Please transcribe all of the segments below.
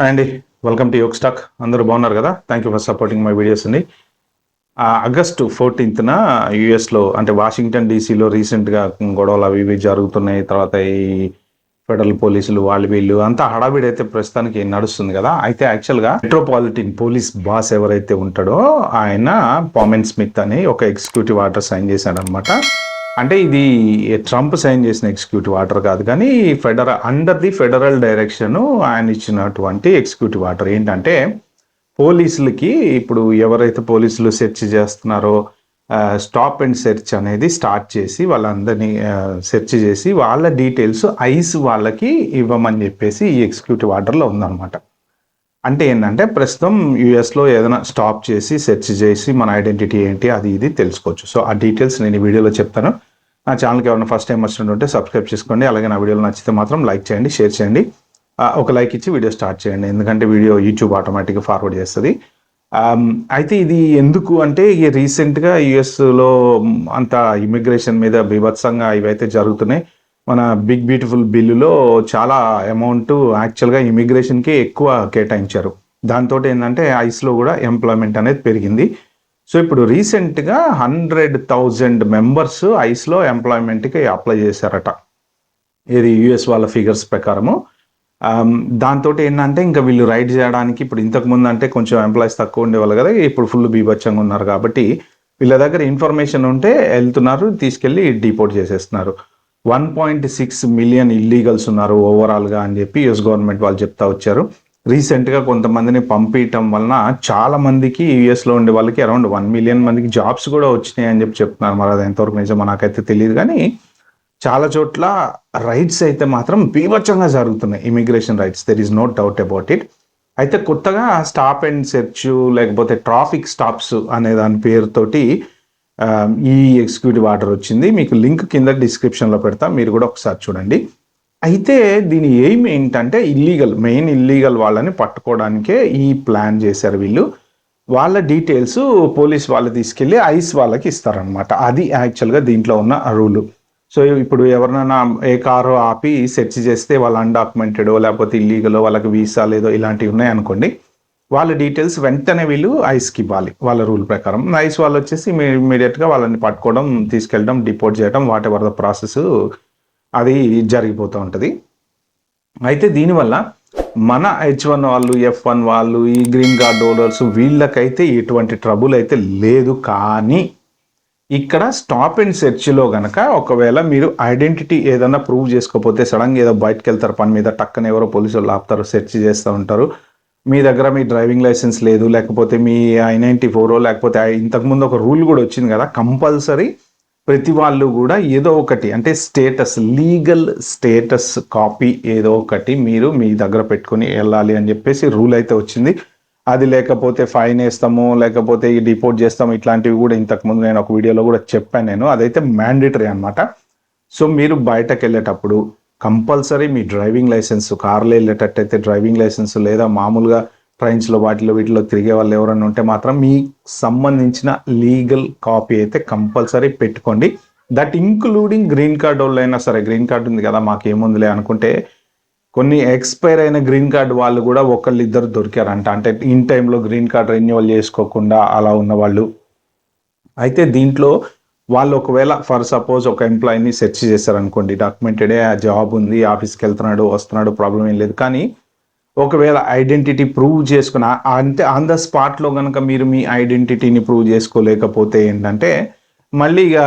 Hi అండి, welcome to Yog stock. అందరూ బాగున్నారు కదా? Thank you for supporting my videos అండి. ఆగస్టు 14న యూఎస్లో అంటే వాషింగ్టన్ డీసీలో రీసెంట్గా గొడవలు అవి ఇవి జరుగుతున్నాయి. తర్వాత ఈ ఫెడరల్ పోలీసులు వాళ్ళు వీళ్ళు అంతా హడావిడి అయితే ప్రస్తుతానికి నడుస్తుంది కదా. అయితే యాక్చువల్గా మెట్రోపాలిటన్ పోలీస్ బాస్ ఎవరైతే ఉంటాడో ఆయన పామెన్ స్మిత్ అని ఒక ఎగ్జిక్యూటివ్ ఆర్డర్ సైన్ చేశాడు అనమాట. అంటే ఇది ట్రంప్ సైన్ చేసిన ఎగ్జిక్యూటివ్ ఆర్డర్ కాదు, కానీ అండర్ ది ఫెడరల్ డైరెక్షన్ ఆయన ఇచ్చినటువంటి ఎగ్జిక్యూటివ్ ఆర్డర్. ఏంటంటే పోలీసులకి ఇప్పుడు ఎవరైతే పోలీసులు సెర్చ్ చేస్తున్నారో స్టాప్ అండ్ సెర్చ్ అనేది స్టార్ట్ చేసి వాళ్ళందరినీ సెర్చ్ చేసి వాళ్ళ డీటెయిల్స్ ఐస్ వాళ్ళకి ఇవ్వమని చెప్పేసి ఈ ఎగ్జిక్యూటివ్ ఆర్డర్లో ఉందన్నమాట. అంటే ఏంటంటే ప్రస్తుతం యూఎస్లో ఏదైనా స్టాప్ చేసి సెర్చ్ చేసి మన ఐడెంటిటీ ఏంటి అది ఇది తెలుసుకోవచ్చు. సో ఆ డీటెయిల్స్ నేను ఈ వీడియోలో చెప్తాను. నా ఛానల్కి ఎవరైనా ఫస్ట్ టైం వచ్చినట్టుంటే సబ్స్క్రైబ్ చేసుకోండి. అలాగే నా వీడియోలో నచ్చితే మాత్రం లైక్ చేయండి, షేర్ చేయండి, ఒక లైక్ ఇచ్చి వీడియో స్టార్ట్ చేయండి, ఎందుకంటే వీడియో యూట్యూబ్ ఆటోమేటిక్గా ఫార్వర్డ్ చేస్తుంది. అయితే ఇది ఎందుకు అంటే రీసెంట్గా యూఎస్లో అంత ఇమిగ్రేషన్ మీద బీభత్సంగా ఇవైతే జరుగుతున్నాయి. మన బిగ్ బ్యూటిఫుల్ బిల్లులో చాలా అమౌంట్ యాక్చువల్గా ఇమిగ్రేషన్కి ఎక్కువ కేటాయించారు. దాంతో ఏంటంటే ఐస్లో కూడా ఎంప్లాయ్మెంట్ అనేది పెరిగింది. సో ఇప్పుడు రీసెంట్గా 100,000 మెంబర్స్ ఐస్లో ఎంప్లాయ్మెంట్కి అప్లై చేశారట, ఇది యుఎస్ వాళ్ళ ఫిగర్స్ ప్రకారము. దాంతో ఏంటంటే ఇంకా వీళ్ళు రైడ్ చేయడానికి ఇప్పుడు ఇంతకుముందు అంటే కొంచెం ఎంప్లాయీస్ తక్కువ ఉండేవాళ్ళు కదా, ఇప్పుడు ఫుల్ బీభత్సంగా ఉన్నారు. కాబట్టి వీళ్ళ దగ్గర ఇన్ఫర్మేషన్ ఉంటే వెళ్తున్నారు, తీసుకెళ్ళి డిపోర్ట్ చేసేస్తున్నారు. 1.6 మిలియన్ ఇల్లీగల్స్ ఉన్నారు ఓవరాల్గా అని చెప్పి యుఎస్ గవర్నమెంట్ వాళ్ళు చెప్తా వచ్చారు. రీసెంట్గా కొంతమందిని పంపించడం వలన చాలా మందికి యుఎస్లో ఉండే వాళ్ళకి అరౌండ్ 1 మిలియన్ మందికి జాబ్స్ కూడా వచ్చినాయి అని చెప్పి చెప్తున్నారు. మరి అది ఎంతవరకు నిజమో నాకైతే తెలియదు, కానీ చాలా చోట్ల రైట్స్ అయితే మాత్రం బీభత్సంగా జరుగుతున్నాయి, immigration raids, there is no doubt about it. అయితే కొత్తగా స్టాప్ అండ్ సెర్చ్ లేకపోతే ట్రాఫిక్ స్టాప్స్ అనే దాని పేరుతోటి ఈ ఎగ్జిక్యూటివ్ ఆర్డర్ వచ్చింది. మీకు లింక్ కింద డిస్క్రిప్షన్లో పెడతా, మీరు కూడా ఒకసారి చూడండి. అయితే దీని ఎయిమ్ ఏంటంటే మెయిన్ ఇల్లీగల్ వాళ్ళని పట్టుకోవడానికే ఈ ప్లాన్ చేశారు వీళ్ళు. వాళ్ళ డీటెయిల్స్ పోలీస్ వాళ్ళు తీసుకెళ్ళి ఐస్ వాళ్ళకి ఇస్తారనమాట. అది యాక్చువల్గా దీంట్లో ఉన్న రూలు. సో ఇప్పుడు ఎవరినైనా ఏ కారు ఆపి సెర్చ్ చేస్తే వాళ్ళు అన్డాక్యుమెంటెడో లేకపోతే ఇల్లీగలో వాళ్ళకి వీసా లేదో ఇలాంటివి ఉన్నాయి అనుకోండి, వాళ్ళ డీటెయిల్స్ వెంటనే వీళ్ళు ఐస్కి ఇవ్వాలి వాళ్ళ రూల్ ప్రకారం. ఐస్ వాళ్ళు వచ్చేసి ఇమీడియట్గా వాళ్ళని పట్టుకోవడం, తీసుకెళ్ళడం, డిపోర్ట్ చేయడం, వాట్ ఎవర్ ద ప్రాసెస్ అది జరిగిపోతూ ఉంటుంది. అయితే దీనివల్ల మన H1 వాళ్ళు, F1 వాళ్ళు, ఈ గ్రీన్ కార్డ్ హోల్డర్స్ వీళ్ళకైతే ఎటువంటి ట్రబుల్ అయితే లేదు. కానీ ఇక్కడ స్టాప్ అండ్ సెర్చ్లో కనుక ఒకవేళ మీరు ఐడెంటిటీ ఏదైనా ప్రూవ్ చేసుకోకపోతే సడన్గా ఏదో బయటకు వెళ్తారు పని మీద, టక్కన ఎవరో పోలీసులు ఆపుతారు, సెర్చ్ చేస్తూ ఉంటారు, మీ దగ్గర మీ డ్రైవింగ్ లైసెన్స్ లేదు, లేకపోతే మీ I-94 లేకపోతే ఇంతకుముందు ఒక రూల్ కూడా వచ్చింది కదా, కంపల్సరీ ప్రతి వాళ్ళు కూడా ఏదో ఒకటి అంటే లీగల్ స్టేటస్ కాపీ ఏదో ఒకటి మీరు మీ దగ్గర పెట్టుకుని వెళ్ళాలి అని చెప్పేసి రూల్ అయితే వచ్చింది. అది లేకపోతే ఫైన్ వేస్తాము, లేకపోతే డిపోర్ట్ చేస్తాము, ఇట్లాంటివి కూడా ఇంతకుముందు నేను ఒక వీడియోలో కూడా చెప్పాను నేను. అదైతే మ్యాండేటరీ అనమాట. సో మీరు బయటకు వెళ్ళేటప్పుడు కంపల్సరీ మీ డ్రైవింగ్ లైసెన్స్, కార్లో వెళ్ళేటట్టయితే డ్రైవింగ్ లైసెన్స్, లేదా మామూలుగా ట్రైన్స్లో వీటిలో తిరిగే వాళ్ళు ఎవరైనా ఉంటే మాత్రం మీకు సంబంధించిన లీగల్ కాపీ అయితే కంపల్సరీ పెట్టుకోండి. దట్ ఇంక్లూడింగ్ గ్రీన్ కార్డ్ వాళ్ళు అయినా సరే. గ్రీన్ కార్డ్ ఉంది కదా మాకేముందిలే అనుకుంటే కొన్ని ఎక్స్పైర్ అయిన గ్రీన్ కార్డ్ వాళ్ళు కూడా ఒకళ్ళు ఇద్దరు దొరికారంట, అంటే ఇన్ టైంలో గ్రీన్ కార్డ్ రెన్యువల్ చేసుకోకుండా అలా ఉన్నవాళ్ళు. అయితే దీంట్లో వాళ్ళు ఒకవేళ ఫర్ సపోజ్ ఒక ఎంప్లాయీని సెర్చ్ చేశారనుకోండి, డాక్యుమెంటెడే, జాబ్ ఉంది, ఆఫీస్కి వెళ్తున్నాడు, వస్తున్నాడు, ప్రాబ్లం ఏం లేదు. కానీ ఒకవేళ ఐడెంటిటీ ప్రూవ్ చేసుకున్న అంటే ఆన్ ద స్పాట్లో కనుక మీరు మీ ఐడెంటిటీని ప్రూవ్ చేసుకోలేకపోతే ఏంటంటే మళ్ళీ ఇక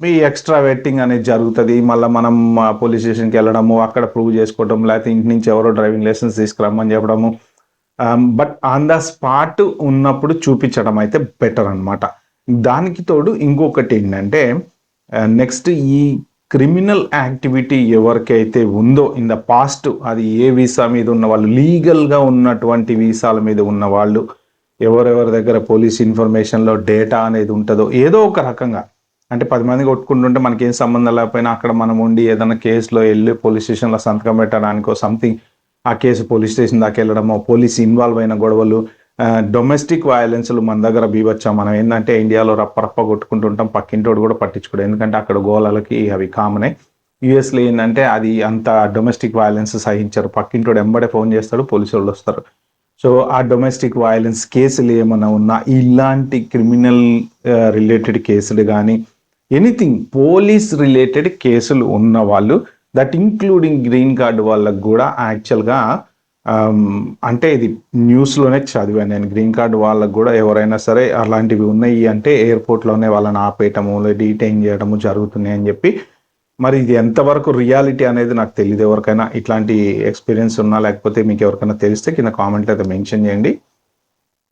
మీ ఎక్స్ట్రా వెట్టింగ్ అనేది జరుగుతుంది. మళ్ళీ మనం పోలీస్ స్టేషన్కి వెళ్ళడము, అక్కడ ప్రూవ్ చేసుకోవడం, లేకపోతే ఇంటి నుంచి ఎవరో డ్రైవింగ్ లైసెన్స్ తీసుకురమ్మని చెప్పడము. బట్ ఆన్ ద స్పాట్ ఉన్నప్పుడు చూపించడం అయితే బెటర్ అనమాట. దానికి తోడు ఇంకొకటి ఏంటంటే నెక్స్ట్ ఈ క్రిమినల్ యాక్టివిటీ ఎవరికైతే ఉందో ఇన్ ద పాస్ట్, అది ఏ వీసా మీద ఉన్న వాళ్ళు, లీగల్గా ఉన్నటువంటి వీసాల మీద ఉన్న వాళ్ళు, ఎవరెవరి దగ్గర పోలీస్ ఇన్ఫర్మేషన్లో డేటా అనేది ఉంటుందో ఏదో ఒక రకంగా, అంటే 10 మంది కొట్టుకుంటుంటే మనకేం సంబంధం లేకపోయినా అక్కడ మనం ఉండి ఏదైనా కేసులో వెళ్ళి పోలీస్ స్టేషన్లో సంతకం పెట్టడానికో సంథింగ్, ఆ కేసు పోలీస్ స్టేషన్ దాకా వెళ్ళడమో, పోలీస్ ఇన్వాల్వ్ అయిన గొడవలు, డొమెస్టిక్ వయలెన్స్లు మన దగ్గర బీవచ్చాం. మనం ఏంటంటే ఇండియాలో రప్ప కొట్టుకుంటుంటాం, పక్కింటోడు కూడా పట్టించుకోడు, ఎందుకంటే అక్కడ గోళాలకి అవి కామనే. యూఎస్లో ఏంటంటే అది అంత డొమెస్టిక్ వైలెన్స్ సహించరు. పక్కింటోడు ఎంబడే ఫోన్ చేస్తాడు, పోలీసు వాళ్ళు వస్తారు. సో ఆ డొమెస్టిక్ వైలెన్స్ కేసులు ఏమైనా ఉన్నా, ఇలాంటి క్రిమినల్ రిలేటెడ్ కేసులు కానీ ఎనీథింగ్ పోలీస్ రిలేటెడ్ కేసులు ఉన్న వాళ్ళు, దట్ ఇంక్లూడింగ్ గ్రీన్ కార్డు వాళ్ళకు కూడా యాక్చువల్గా అంటే ఇది న్యూస్లోనే చదివాను నేను. గ్రీన్ కార్డు వాళ్ళకు కూడా ఎవరైనా సరే అలాంటివి ఉన్నాయి అంటే ఎయిర్పోర్ట్లోనే వాళ్ళని ఆపేయటము, డీటైన్ చేయడము జరుగుతున్నాయి అని చెప్పి. మరి ఇది ఎంతవరకు రియాలిటీ అనేది నాకు తెలియదు. ఎవరికైనా ఇట్లాంటి ఎక్స్పీరియన్స్ ఉన్నా లేకపోతే మీకు ఎవరికైనా తెలిస్తే కింద కామెంట్ అయితే మెన్షన్ చేయండి.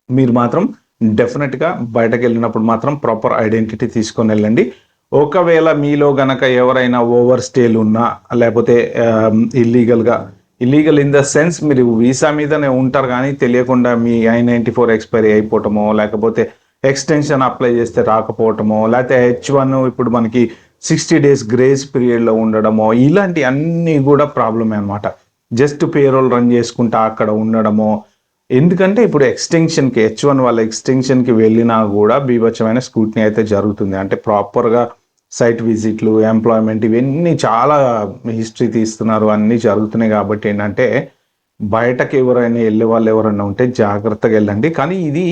మీరు మాత్రం డెఫినెట్గా బయటకు వెళ్ళినప్పుడు మాత్రం ప్రాపర్ ఐడెంటిటీ తీసుకొని వెళ్ళండి. ఒకవేళ మీలో గనక ఎవరైనా ఓవర్ స్టేలు ఉన్నా లేకపోతే ఇల్లీగల్ ఇన్ ద సెన్స్ మీరు వీసా మీదనే ఉంటారు కానీ తెలియకుండా మీ I-94 ఎక్స్పైరీ అయిపోవటమో, లేకపోతే ఎక్స్టెన్షన్ అప్లై చేస్తే రాకపోవటమో, లేకపోతే H1 ఇప్పుడు మనకి 60 days గ్రేస్ పీరియడ్లో ఉండడమో, ఇలాంటి అన్నీ కూడా ప్రాబ్లమే అనమాట. జస్ట్ పేరోల్ రన్ చేసుకుంటా అక్కడ ఉండడమో. ఎందుకంటే ఇప్పుడు ఎక్స్టెన్షన్కి H1 వాళ్ళ ఎక్స్టెన్షన్కి వెళ్ళినా కూడా బీభత్సమైన స్క్రూటినీ అయితే జరుగుతుంది. అంటే ప్రాపర్గా సైట్ విజిట్లు, ఎంప్లాయ్మెంట్ ఇవన్నీ చాలా హిస్టరీ తీస్తున్నారు, అన్నీ జరుగుతున్నాయి. కాబట్టి ఏంటంటే బయటకు ఎవరైనా వెళ్ళే వాళ్ళు ఎవరైనా ఉంటే జాగ్రత్తగా వెళ్ళండి. కానీ ఇది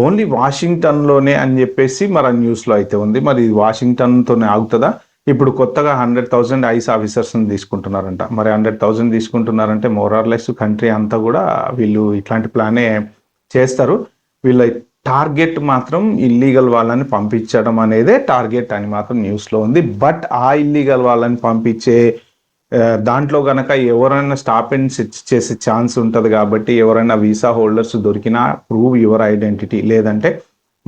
ఓన్లీ వాషింగ్టన్లోనే అని చెప్పేసి మరి న్యూస్లో అయితే ఉంది. మరి ఇది వాషింగ్టన్తోనే ఆగుతుందా? ఇప్పుడు కొత్తగా 100,000 ఐస్ ఆఫీసర్స్ని తీసుకుంటున్నారంట. మరి 100,000 తీసుకుంటున్నారంటే మోరార్లెస్ కంట్రీ అంతా కూడా వీళ్ళు ఇట్లాంటి ప్లానే చేస్తారు. వీళ్ళ టార్గెట్ మాత్రం ఇల్లీగల్ వాళ్ళని పంపించడం అనేదే టార్గెట్ అని మాత్రం న్యూస్లో ఉంది. బట్ ఆ ఇల్లీగల్ వాళ్ళని పంపించే దాంట్లో గనక ఎవరైనా స్టాప్ అండ్ సెర్చ్ చేసే ఛాన్స్ ఉంటుంది. కాబట్టి ఎవరైనా వీసా హోల్డర్స్ దొరికినా ప్రూవ్ యువర్ ఐడెంటిటీ, లేదంటే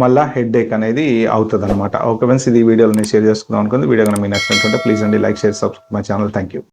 మళ్ళీ హెడ్ ఏక్ అనేది అవుతుంది అనమాట. ఓకే ఫ్రెండ్స్, ఇది వీడియోని షేర్ చేసుకుందాం అనుకుంది. వీడియో కనుక మీకు నచ్చినట్టుంటే ప్లీజ్ అండి like, share, subscribe my channel. Thank you.